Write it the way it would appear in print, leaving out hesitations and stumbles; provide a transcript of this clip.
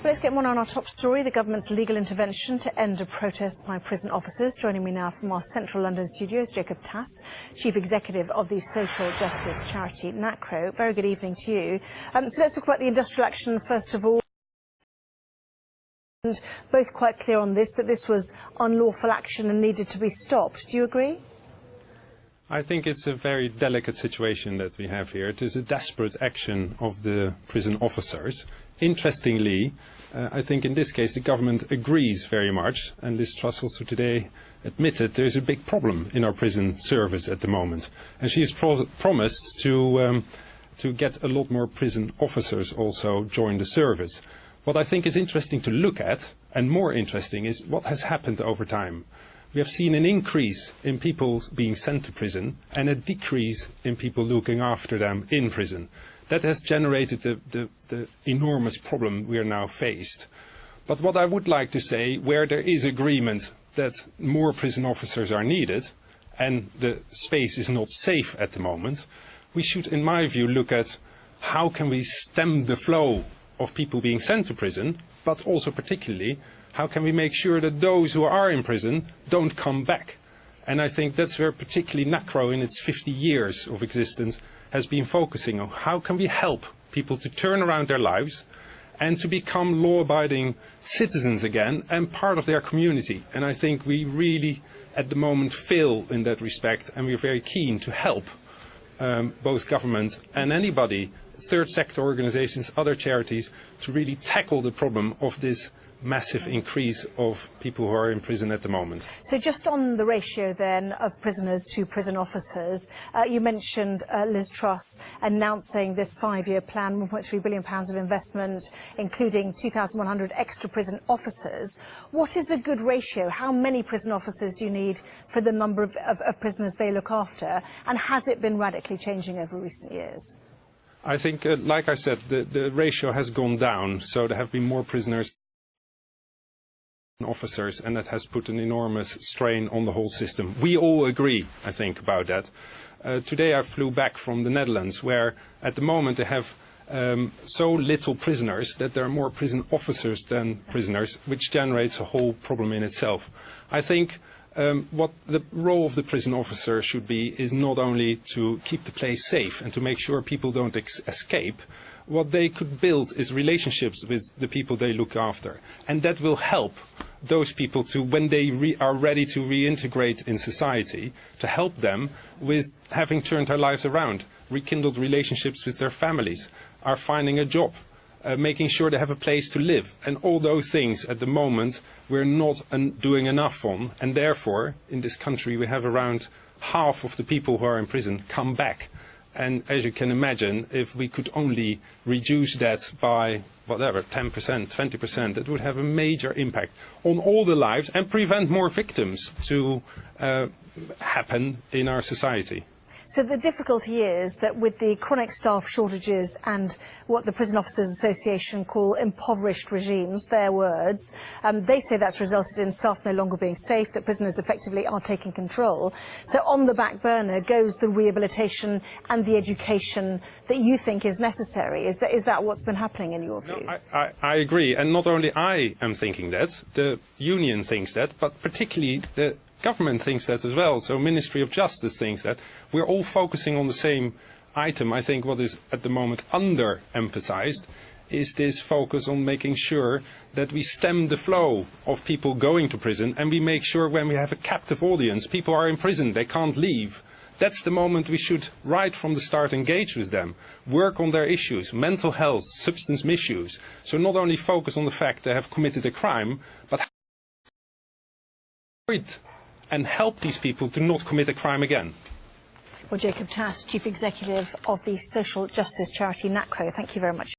Let's get one on our top story, the government's legal intervention to end a protest by prison officers. Joining me now from our central London studios, Jacob Tass, Chief Executive of the social justice charity Nacro. Very good evening to you. So let's talk about the industrial action first of all. And both quite clear on this, that this was unlawful action and needed to be stopped. Do you agree? I think it's a very delicate situation that we have here. It is a desperate action of the prison officers. Interestingly, I think in this case the government agrees very much, and Liz Truss also today admitted there is a big problem in our prison service at the moment. And she has promised to get a lot more prison officers also join the service. What I think is interesting to look at, and more interesting, is what has happened over time. We have seen an increase in people being sent to prison and a decrease in people looking after them in prison. That has generated the enormous problem we are now faced. But what I would like to say, where there is agreement that more prison officers are needed and the space is not safe at the moment, we should, in my view, look at how can we stem the flow of people being sent to prison, but also particularly how can we make sure that those who are in prison don't come back. And I think that's where particularly Nacro in its 50 years of existence has been focusing on. How can we help people to turn around their lives and to become law-abiding citizens again and part of their community. And I think we really at the moment fail in that respect, and we're very keen to help both government and anybody, third sector organizations, other charities, to really tackle the problem of this massive increase of people who are in prison at the moment. So just on the ratio then of prisoners to prison officers, you mentioned Liz Truss announcing this 5-year plan, £1.3 billion of investment, including 2,100 extra prison officers. What is a good ratio? How many prison officers do you need for the number of prisoners they look after? And has it been radically changing over recent years? I think, like I said, the ratio has gone down, so there have been more prisoners officers, and that has put an enormous strain on the whole system. We all agree, I think, about that. Today I flew back from the Netherlands, where at the moment they have so little prisoners that there are more prison officers than prisoners, which generates a whole problem in itself. I think what the role of the prison officer should be is not only to keep the place safe and to make sure people don't escape. What they could build is relationships with the people they look after, and that will help those people to, when they are ready to reintegrate in society, to help them with having turned their lives around, rekindled relationships with their families, are finding a job, making sure they have a place to live, and all those things at the moment we're not doing enough on, and therefore in this country we have around half of the people who are in prison come back. And as you can imagine, if we could only reduce that by whatever, 10%, 20%, it would have a major impact on all the lives and prevent more victims to happen in our society. So the difficulty is that with the chronic staff shortages and what the Prison Officers Association call impoverished regimes, their words, they say that's resulted in staff no longer being safe, that prisoners effectively are taking control. So on the back burner goes the rehabilitation and the education that you think is necessary. Is that what's been happening in your view? No, I agree, and not only I am thinking that, the union thinks that, but particularly the government thinks that as well. So Ministry of Justice thinks that. We're all focusing on the same item. I think what is at the moment under-emphasized is this focus on making sure that we stem the flow of people going to prison, and we make sure when we have a captive audience, people are in prison, they can't leave. That's the moment we should, right from the start, engage with them, work on their issues, mental health, substance misuse. So not only focus on the fact they have committed a crime, but and help these people to not commit a crime again. Well, Jacob Tass, Chief Executive of the social justice charity Nacro, thank you very much.